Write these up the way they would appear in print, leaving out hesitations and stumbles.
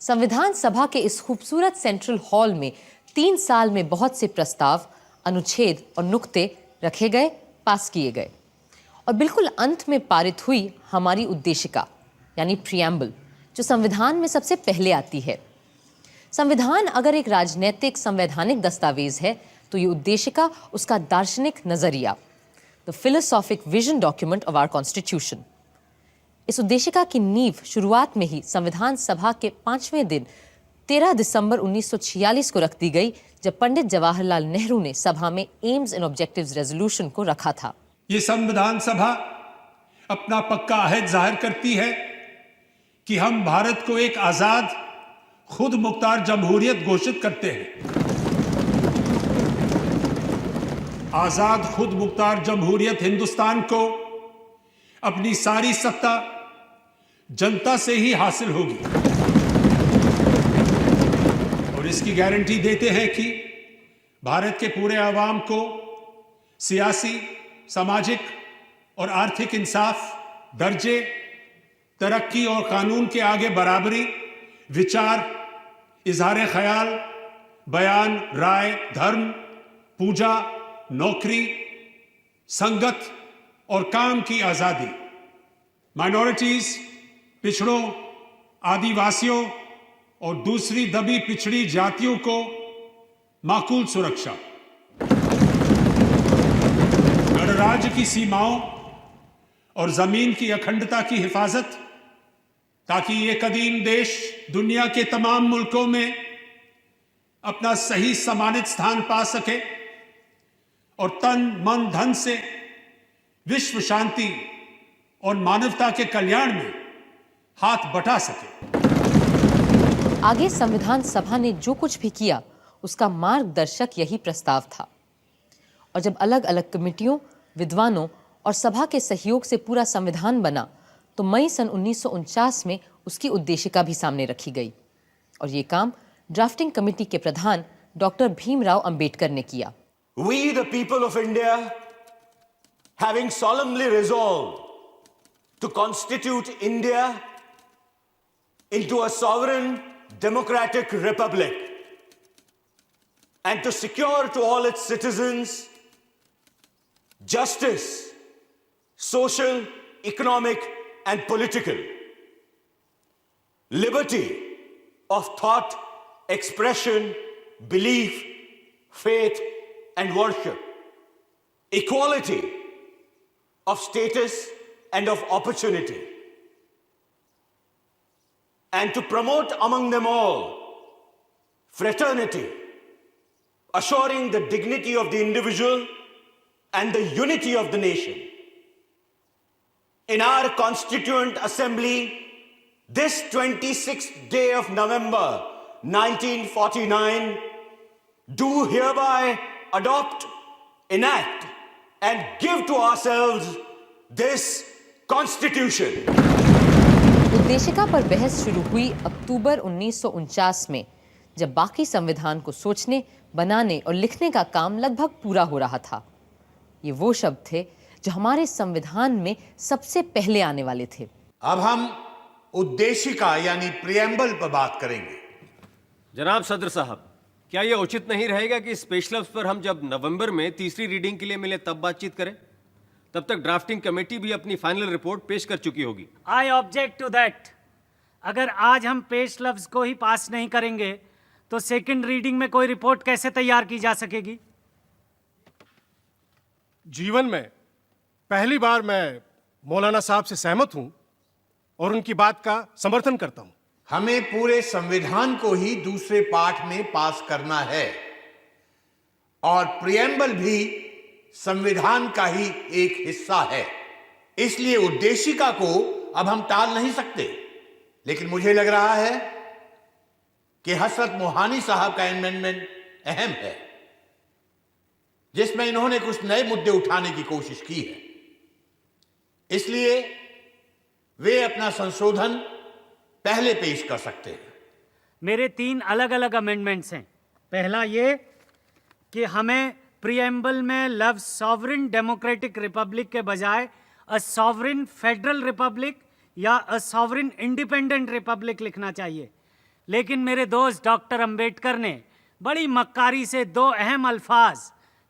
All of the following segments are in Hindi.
संविधान सभा के इस खूबसूरत सेंट्रल हॉल में 3 साल में बहुत से प्रस्ताव, अनुच्छेद और नुक्ते रखे गए, पास किए गए और बिल्कुल अंत में पारित हुई हमारी उद्देशिका यानी प्रियम्बल, जो संविधान में सबसे पहले आती है। संविधान अगर एक राजनीतिक संवैधानिक दस्तावेज है तो ये उद्देशिका उसका दार्शनिक नजरिया, the philosophic vision document of our constitution. इस उद्देशिका की नींव शुरुआत में ही संविधान सभा के 5वें दिन 13 दिसंबर 1946 को रख दी गई, जब पंडित जवाहरलाल नेहरू ने सभा में एम्स एंड ऑब्जेक्टिव्स रेजोल्यूशन को रखा था। ये संविधान सभा अपना पक्का अहद जाहिर करती है कि हम भारत को एक आजाद, खुद मुख्तार जमहूरियत घोषित करते हैं। आजाद खुद मुख्तार जमहूरियत हिंदुस्तान को अपनी सारी सत्ता जनता से ही हासिल होगी और इसकी गारंटी देते हैं कि भारत के पूरे आवाम को सियासी, सामाजिक और आर्थिक इंसाफ, दर्जे, तरक्की और कानून के आगे बराबरी, विचार, इजहार ख्याल, बयान, राय, धर्म, पूजा, नौकरी, संगत और काम की आजादी, माइनॉरिटीज, पिछड़ों, आदिवासियों और दूसरी दबी पिछड़ी जातियों को माकूल सुरक्षा, गणराज्य की सीमाओं और जमीन की अखंडता की हिफाजत, ताकि ये कदीम देश दुनिया के तमाम मुल्कों में अपना सही सम्मानित स्थान पा सके और तन, मन, धन से विश्व शांति और मानवता के कल्याण में हाथ बटा सके। आगे संविधान सभा ने जो कुछ भी किया उसका मार्गदर्शक यही प्रस्ताव था और जब अलग अलग कमेटियों, विद्वानों और सभा के सहयोग से पूरा संविधान बना तो मई सन 1949 में उसकी उद्देशिका भी सामने रखी गई और ये काम ड्राफ्टिंग कमेटी के प्रधान डॉक्टर भीमराव अंबेडकर ने किया। We the people of India, having solemnly resolved to constitute India into a sovereign democratic republic and to secure to all its citizens justice, social, economic and political, liberty of thought, expression, belief, faith and worship, equality of status and of opportunity, and to promote among them all fraternity, assuring the dignity of the individual and the unity of the nation. In our Constituent Assembly, this 26th day of November 1949, do hereby adopt, enact, and give to ourselves this Constitution. उद्देशिका पर बहस शुरू हुई अक्टूबर 1949 में, जब बाकी संविधान को सोचने, बनाने और लिखने का काम लगभग पूरा हो रहा था। ये वो शब्द थे जो हमारे संविधान में सबसे पहले आने वाले थे। अब हम उद्देशिका यानी प्रियम्बल पर बात करेंगे। जनाब सदर साहब, क्या यह उचित नहीं रहेगा कि स्पेशल पर हम जब नवंबर में तीसरी रीडिंग के लिए मिले तब बातचीत करें? तब तक ड्राफ्टिंग कमेटी भी अपनी फाइनल रिपोर्ट पेश कर चुकी होगी। I object to that. अगर आज हम पेश लफ्ज को ही पास नहीं करेंगे तो सेकंड रीडिंग में कोई रिपोर्ट कैसे तैयार की जा सकेगी? जीवन में पहली बार मैं मौलाना साहब से सहमत हूं और उनकी बात का समर्थन करता हूं। हमें पूरे संविधान को ही दूसरे पाठ में पास करना है और प्रियम्बल भी संविधान का ही एक हिस्सा है, इसलिए उद्देशिका को अब हम टाल नहीं सकते। लेकिन मुझे लग रहा है कि हसरत मोहानी साहब का अमेंडमेंट अहम है, जिसमें इन्होंने कुछ नए मुद्दे उठाने की कोशिश की है, इसलिए वे अपना संशोधन पहले पेश कर सकते हैं। मेरे 3 अलग अलग अमेंडमेंट्स हैं। पहला ये कि हमें प्रियम्बल में लफ्ज सॉवरेन डेमोक्रेटिक रिपब्लिक के बजाय अ सॉवरेन फेडरल रिपब्लिक या अ सॉवरेन इंडिपेंडेंट रिपब्लिक लिखना चाहिए। लेकिन मेरे दोस्त डॉक्टर अंबेडकर ने बड़ी मक्कारी से दो अहम अल्फाज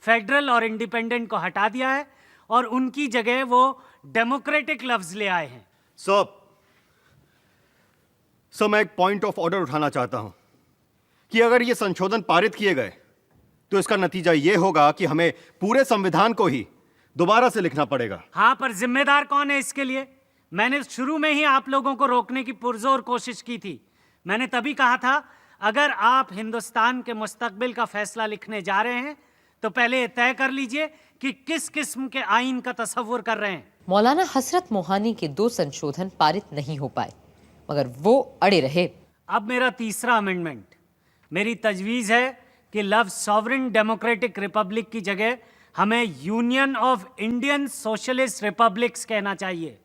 फेडरल और इंडिपेंडेंट को हटा दिया है और उनकी जगह वो डेमोक्रेटिक लफ्ज ले आए हैं। सर मैं एक पॉइंट ऑफ ऑर्डर उठाना चाहता हूं कि अगर ये संशोधन पारित किए गए तो इसका नतीजा ये होगा कि हमें पूरे संविधान को ही दोबारा से लिखना पड़ेगा। हाँ, पर जिम्मेदार कौन है इसके लिए? मैंने शुरू में ही आप लोगों को रोकने की पुरजोर कोशिश की थी। मैंने तभी कहा था अगर आप हिंदुस्तान के मुस्तकबिल का फैसला लिखने जा रहे हैं तो पहले ये तय कर लीजिए कि किस किस्म के आइन का तसव्वुर कर रहे हैं। मौलाना हसरत मोहानी के 2 संशोधन पारित नहीं हो पाए मगर वो अड़े रहे। अब मेरा तीसरा अमेंडमेंट, मेरी तजवीज़ है कि लफ्ज सॉवरेन डेमोक्रेटिक रिपब्लिक की जगह हमें union of Indian socialist republics कहना चाहिए,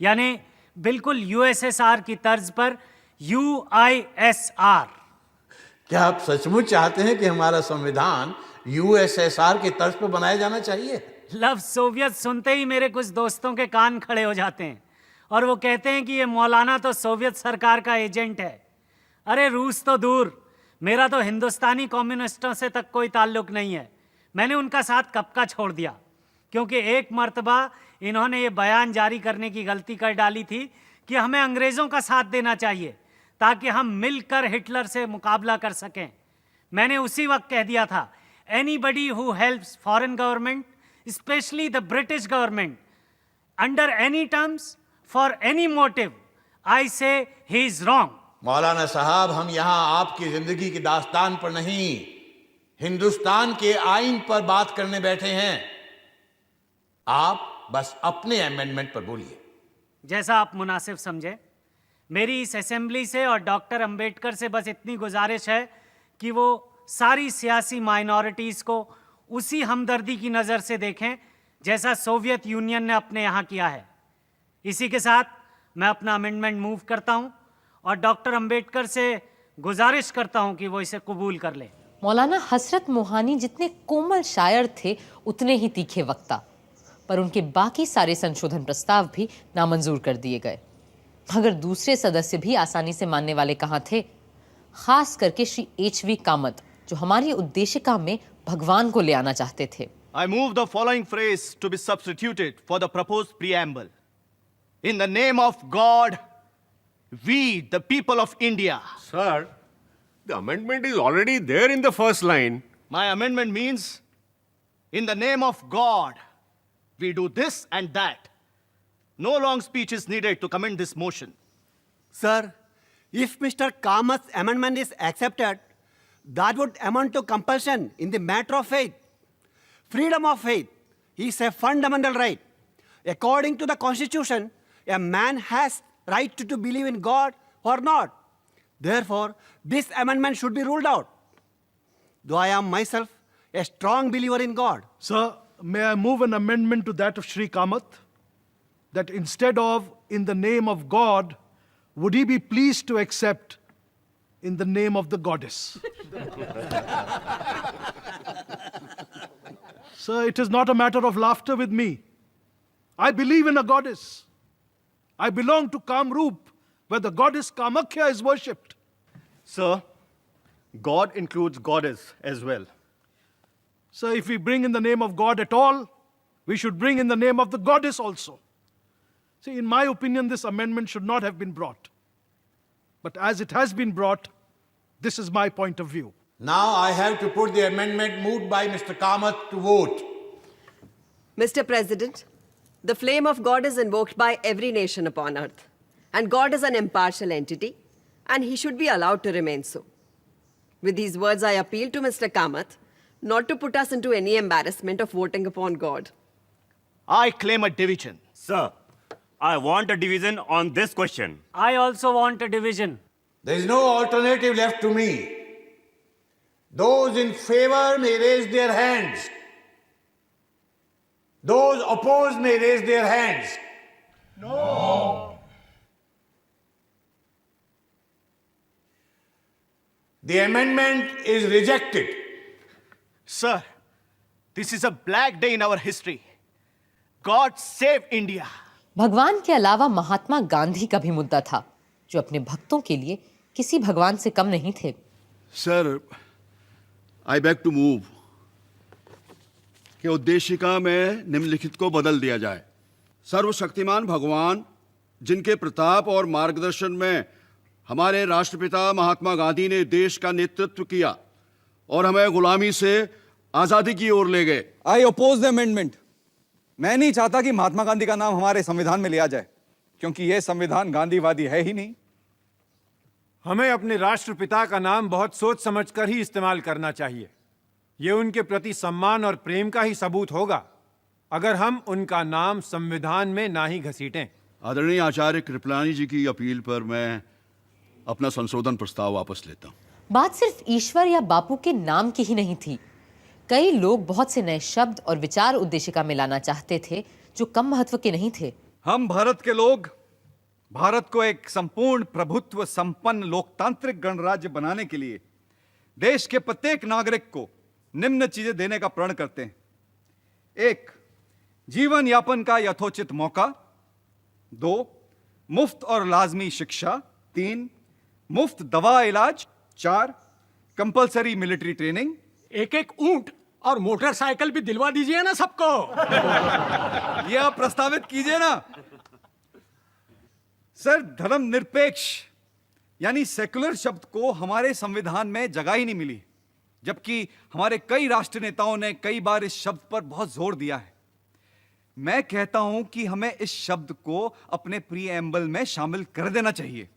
यानी बिल्कुल यूएसएसआर की तर्ज पर UISR। क्या आप सचमुच चाहते हैं कि हमारा संविधान यूएसएसआर की तर्ज पर बनाया जाना चाहिए? लफ्ज सोवियत सुनते ही मेरे कुछ दोस्तों के कान खड़े हो जाते हैं और वो कहते हैं कि ये मौलाना तो सोवियत सरकार का एजेंट है। अरे रूस तो दूर, मेरा तो हिंदुस्तानी कम्युनिस्टों से तक कोई ताल्लुक नहीं है। मैंने उनका साथ कब का छोड़ दिया क्योंकि एक मर्तबा इन्होंने ये बयान जारी करने की गलती कर डाली थी कि हमें अंग्रेज़ों का साथ देना चाहिए ताकि हम मिलकर हिटलर से मुकाबला कर सकें। मैंने उसी वक्त कह दिया था, anybody who helps foreign government, especially the British government, under any terms for any motive, I say he is wrong. मौलाना साहब, हम यहाँ आपकी जिंदगी की दास्तान पर नहीं, हिंदुस्तान के आइन पर बात करने बैठे हैं। आप बस अपने अमेंडमेंट पर बोलिए। जैसा आप मुनासिब समझे। मेरी इस असेंबली से और डॉक्टर अंबेडकर से बस इतनी गुजारिश है कि वो सारी सियासी माइनॉरिटीज़ को उसी हमदर्दी की नज़र से देखें जैसा सोवियत यूनियन ने अपने यहाँ किया है। इसी के साथ मैं अपना अमेंडमेंट मूव करता हूँ और डॉक्टर अंबेडकर से गुजारिश करता हूँ कि वो इसे कबूल कर ले। मौलाना हसरत मोहानी जितने कोमल शायर थे उतने ही तीखे वक्ता, पर उनके बाकी सारे संशोधन प्रस्ताव भी नामंजूर कर दिए गए। मगर दूसरे सदस्य भी आसानी से मानने वाले कहाँ थे, खास करके श्री HV कामत जो हमारी उद्देशिका में भगवान को ले आना चाहते थे। I move the following phrase to be substituted for the proposed preamble. In the name of God, we, the people of India. Sir, the amendment is already there in the first line. My amendment means, in the name of God, we do this and that. No long speech is needed to commend this motion. Sir, if Mr. Kamat's amendment is accepted, that would amount to compulsion in the matter of faith. Freedom of faith is a fundamental right. According to the Constitution, a man has right to believe in God or not. Therefore, this amendment should be ruled out. Though I am myself a strong believer in God. Sir, may I move an amendment to that of Shri Kamath? That instead of in the name of God, would he be pleased to accept in the name of the goddess? Sir, it is not a matter of laughter with me. I believe in a goddess. I belong to Kamrup, where the goddess Kamakhya is worshipped. Sir, God includes goddess as well. So if we bring in the name of God at all, we should bring in the name of the goddess also. See, in my opinion, this amendment should not have been brought. But as it has been brought, this is my point of view. Now I have to put the amendment moved by Mr. Kamath to vote. Mr. President, the flame of God is invoked by every nation upon earth. And God is an impartial entity, and he should be allowed to remain so. With these words, I appeal to Mr. Kamath not to put us into any embarrassment of voting upon God. I claim a division. Sir, I want a division on this question. I also want a division. There is no alternative left to me. Those in favor may raise their hands. Those opposed may raise their hands. No. The amendment is rejected. Sir, this is a black day in our history. God save India. भगवान के अलावा महात्मा गांधी का भी मुद्दा था जो अपने भक्तों के लिए किसी भगवान से कम नहीं थे। Sir, I beg to move कि उद्देशिका में निम्नलिखित को बदल दिया जाए। सर्वशक्तिमान भगवान जिनके प्रताप और मार्गदर्शन में हमारे राष्ट्रपिता महात्मा गांधी ने देश का नेतृत्व किया और हमें गुलामी से आजादी की ओर ले गए। आई ओपोज द अमेंडमेंट। मैं नहीं चाहता कि महात्मा गांधी का नाम हमारे संविधान में लिया जाए, क्योंकि यह संविधान गांधीवादी है ही नहीं। हमें अपने राष्ट्रपिता का नाम बहुत सोच समझकर ही इस्तेमाल करना चाहिए। यह उनके प्रति सम्मान और प्रेम का ही सबूत होगा अगर हम उनका नाम संविधान में ना ही घसीटें। आदरणीय आचार्य कृपलानी जी की अपील पर मैं अपना संशोधन प्रस्ताव वापस लेता हूं। बात सिर्फ ईश्वर या बापू के नाम की ही नहीं थी। कई लोग बहुत से नए शब्द और विचार उद्देशिका में लाना चाहते थे जो कम महत्व के नहीं थे। हम भारत के लोग भारत को एक संपूर्ण प्रभुत्व संपन्न लोकतांत्रिक गणराज्य बनाने के लिए देश के प्रत्येक नागरिक को निम्न चीजें देने का प्रण करते हैं। 1. जीवन यापन का यथोचित मौका। 2. मुफ्त और लाजमी शिक्षा। 3. मुफ्त दवा इलाज। 4. Compulsory military training. एक एक ऊंट और मोटरसाइकिल भी दिलवा दीजिए ना सबको। यह आप प्रस्तावित कीजिए ना। सर, धर्मनिरपेक्ष यानी सेकुलर शब्द को हमारे संविधान में जगह ही नहीं मिली, जबकि हमारे कई राष्ट्र नेताओं ने कई बार इस शब्द पर बहुत जोर दिया है। मैं कहता हूं कि हमें इस शब्द को अपने प्रीएम्बल में शामिल कर देना चाहिए,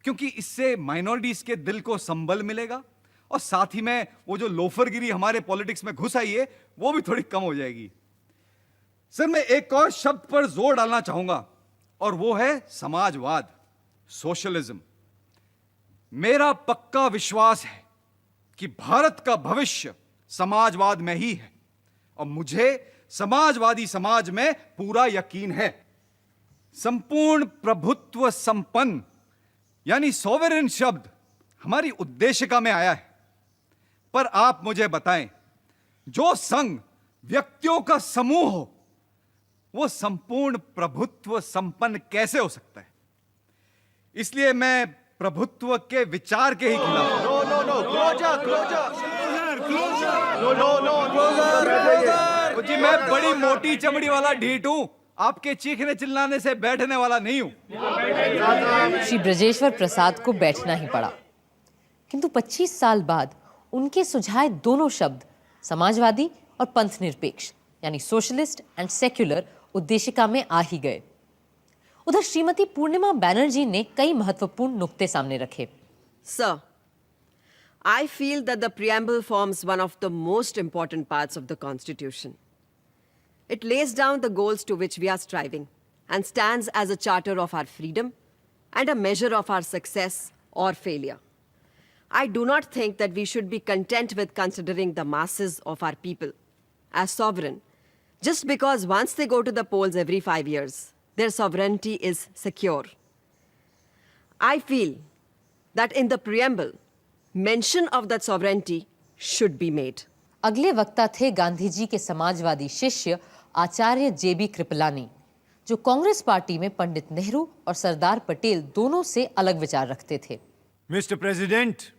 क्योंकि इससे माइनॉरिटीज के दिल को संबल मिलेगा और साथ ही में वो जो लोफरगिरी हमारे पॉलिटिक्स में घुस आई है वो भी थोड़ी कम हो जाएगी। सर, मैं एक और शब्द पर जोर डालना चाहूंगा और वो है समाजवाद, सोशलिज्म। मेरा पक्का विश्वास है कि भारत का भविष्य समाजवाद में ही है और मुझे समाजवादी समाज में पूरा यकीन है। संपूर्ण प्रभुत्व संपन्न यानी सॉवरेन शब्द हमारी उद्देशिका में आया है, पर आप मुझे बताएं, जो संघ व्यक्तियों का समूह हो वो संपूर्ण प्रभुत्व संपन्न कैसे हो सकता है? इसलिए मैं प्रभुत्व के विचार के ही खिलाफ हूं। जी, मैं बड़ी मोटी चमड़ी वाला ढीठ हूं, आपके चीखने चिल्लाने से बैठने वाला नहीं हूं। श्री ब्रजेश्वर प्रसाद को बैठना ही पड़ा, किंतु 25 साल बाद उनके सुझाए दोनों शब्द समाजवादी और पंथ निरपेक्ष यानी सोशलिस्ट एंड सेक्युलर उद्देशिका में आ ही गए। उधर श्रीमती पूर्णिमा बैनर्जी ने कई महत्वपूर्ण नुक्ते सामने रखे। Sir, I feel that the preamble forms one of the most important parts of the Constitution. It lays down the goals to which we are striving and stands as a charter of our freedom and a measure of our success or failure. I do not think that we should be content with considering the masses of our people as sovereign just because once they go to the polls every 5 years, their sovereignty is secure. I feel that in the preamble, mention of that sovereignty should be made. अगले वक्ता थे गांधी जी के समाजवादी शिष्य आचार्य जेबी कृपलानी, जो कांग्रेस पार्टी में पंडित नेहरू और सरदार पटेल दोनों से अलग विचार रखते थे। Mr. President,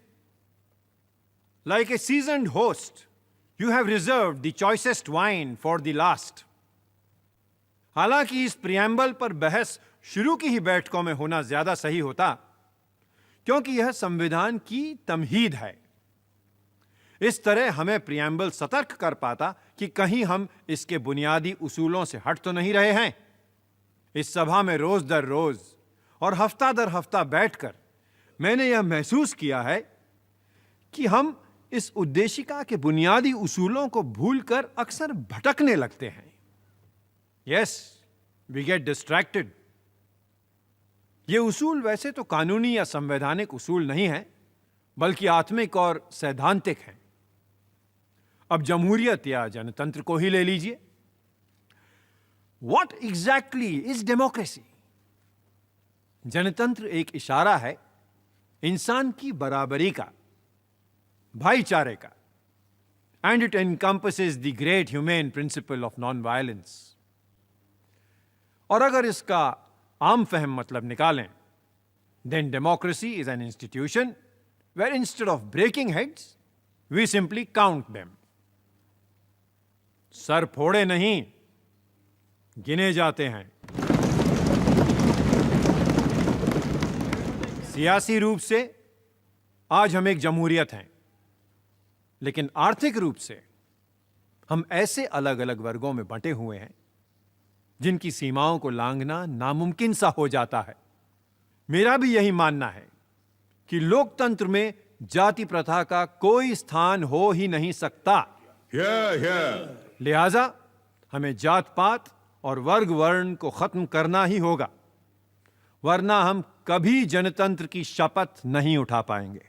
like a seasoned host, you have reserved the choicest wine for the last. हालांकि इस प्रियम्बल पर बहस शुरू की ही बैठकों में होना ज्यादा सही होता, क्योंकि यह संविधान की तमहीद है। इस तरह हमें प्रियम्बल सतर्क कर पाता कि कहीं हम इसके बुनियादी उसूलों से हट तो नहीं रहे हैं। इस सभा में रोज दर रोज और हफ्ता दर हफ्ता बैठकर मैंने यह महसूस किया है कि हम इस उद्देशिका के बुनियादी उसूलों को भूलकर अक्सर भटकने लगते हैं। Yes, we get distracted. ये उसूल वैसे तो कानूनी या संवैधानिक उसूल नहीं है, बल्कि आत्मिक और सैद्धांतिक हैं। अब जमहूरियत या जनतंत्र को ही ले लीजिए। What exactly is democracy? जनतंत्र एक इशारा है इंसान की बराबरी का, भाईचारे का, and it encompasses the great humane principle of non-violence. और अगर इसका आम फहम मतलब निकालें then democracy is an institution where instead of breaking heads, we simply count them. Sir फोड़े नहीं, गिने जाते हैं। सियासी रूप से आज हम एक जमहूरियत हैं, लेकिन आर्थिक रूप से हम ऐसे अलग अलग वर्गों में बंटे हुए हैं जिनकी सीमाओं को लांघना नामुमकिन सा हो जाता है। मेरा भी यही मानना है कि लोकतंत्र में जाति प्रथा का कोई स्थान हो ही नहीं सकता। लिहाजा हमें जात पात और वर्ग वर्ण को खत्म करना ही होगा, वरना हम कभी जनतंत्र की शपथ नहीं उठा पाएंगे।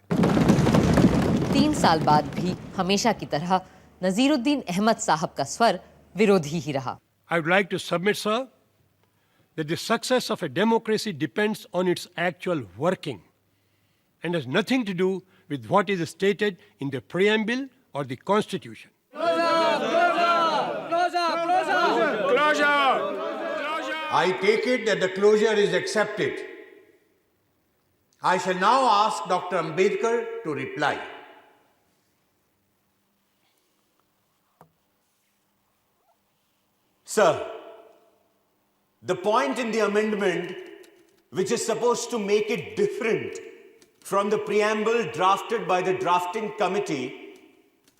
3 साल बाद भी हमेशा की तरह नजीरुद्दीन अहमद साहब का स्वर विरोधी ही रहा। I would like to submit, sir, that the success of a democracy depends on its actual working and has nothing to do with what is stated in the preamble or the constitution. I take it that the closure is accepted. I shall now ask Dr. Ambedkar to reply. Sir, the point in the amendment which is supposed to make it different from the preamble drafted by the drafting committee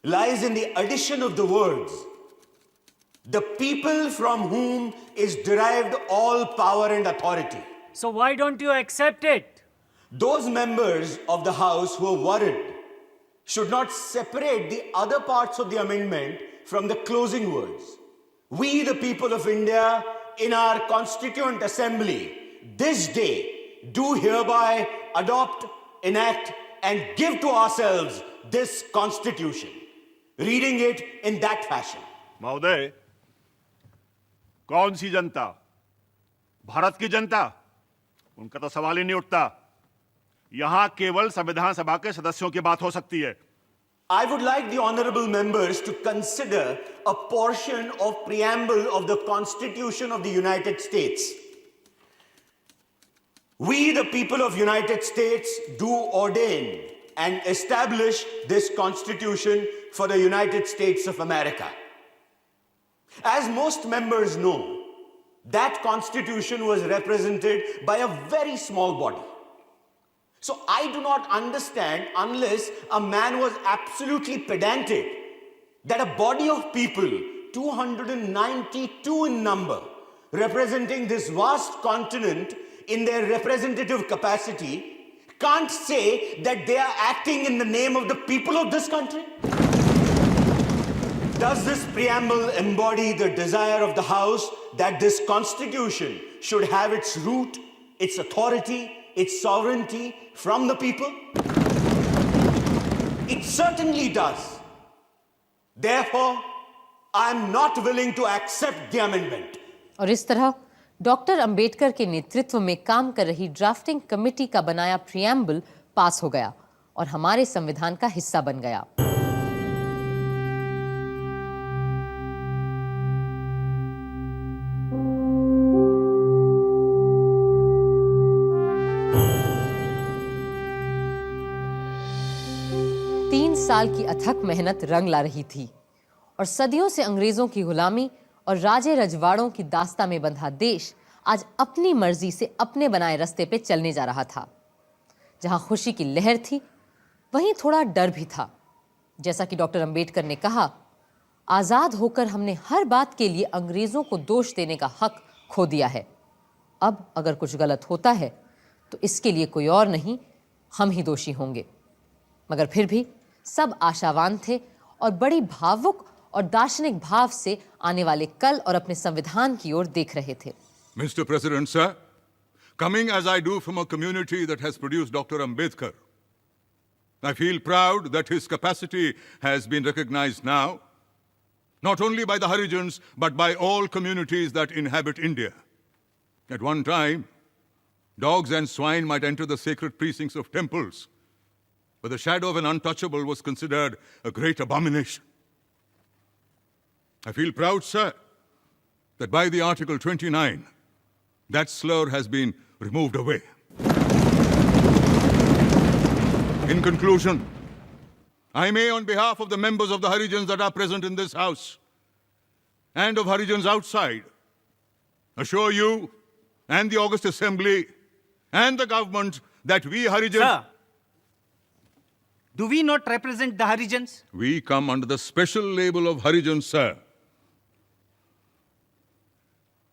lies in the addition of the words, "the people from whom is derived all power and authority." So why don't you accept it? Those members of the House who are worried should not separate the other parts of the amendment from the closing words. We, the people of India, in our Constituent Assembly, this day, do hereby adopt, enact, and give to ourselves this Constitution. Reading it in that fashion. महोदय, कौन सी जनता? भारत की जनता? उनका तो सवाल ही नहीं उठता। यहां केवल संविधान सभा के सदस्यों की बात हो सकती है। I would like the honorable members to consider a portion of preamble of the Constitution of the United States. We, the people of United States, do ordain and establish this Constitution for the United States of America. As most members know, that Constitution was represented by a very small body. So I do not understand, unless a man was absolutely pedantic, that a body of people, 292 in number, representing this vast continent in their representative capacity, can't say that they are acting in the name of the people of this country? Does this preamble embody the desire of the House that this Constitution should have its root, its authority, its sovereignty from the people? It certainly does. Therefore, I am not willing to accept the amendment. और इस तरह डॉक्टर अंबेडकर के नेतृत्व में काम कर रही ड्राफ्टिंग कमेटी का बनाया प्रियम्बल पास हो गया और हमारे संविधान का हिस्सा बन गया। साल की अथक मेहनत रंग ला रही थी और सदियों से अंग्रेजों की गुलामी और राजे रजवाड़ों की दास्ता में बंधा देश आज अपनी मर्जी से अपने बनाए रास्ते पे चलने जा रहा था। जहां खुशी की लहर थी, वहीं थोड़ा डर भी था। जैसा कि डॉक्टर अंबेडकर ने कहा, आजाद होकर हमने हर बात के लिए अंग्रेजों को दोष देने का हक खो दिया है। अब अगर कुछ गलत होता है तो इसके लिए कोई और नहीं, हम ही दोषी होंगे। मगर फिर भी सब आशावान थे और बड़ी भावुक और दार्शनिक भाव से आने वाले कल और अपने संविधान की ओर देख रहे थे। Mr. President, sir, coming as I do from a community that has produced Dr. Ambedkar, I feel proud that his capacity has been recognized now, not only by the Harijans, but by all communities that inhabit India. At one time, dogs and swine might enter the sacred precincts of temples, but the shadow of an untouchable was considered a great abomination. I feel proud, sir, that by the Article 29, that slur has been removed away. In conclusion, I may, on behalf of the members of the Harijans that are present in this house and of Harijans outside, assure you and the August Assembly and the government that we Harijans... Sir, do we not represent the Harijans? We come under the special label of Harijans, sir.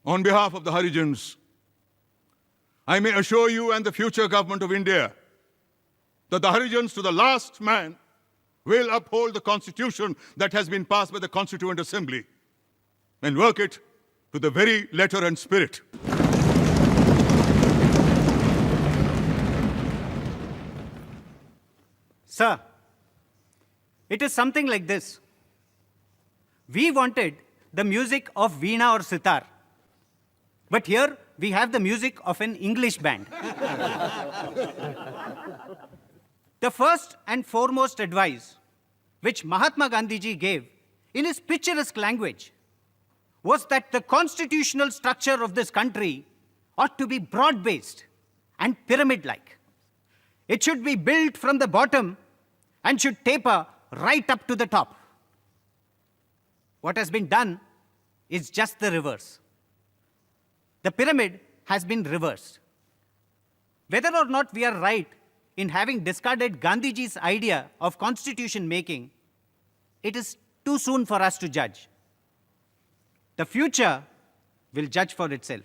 On behalf of the Harijans, I may assure you and the future government of India that the Harijans to the last man will uphold the constitution that has been passed by the Constituent Assembly and work it to the very letter and spirit. Sir, it is something like this. We wanted the music of Veena or Sitar, but here we have the music of an English band. The first and foremost advice which Mahatma Gandhi ji gave in his picturesque language was that the constitutional structure of this country ought to be broad-based and pyramid-like. It should be built from the bottom and should taper right up to the top. What has been done is just the reverse. The pyramid has been reversed. Whether or not we are right in having discarded Gandhiji's idea of constitution making, it is too soon for us to judge. The future will judge for itself.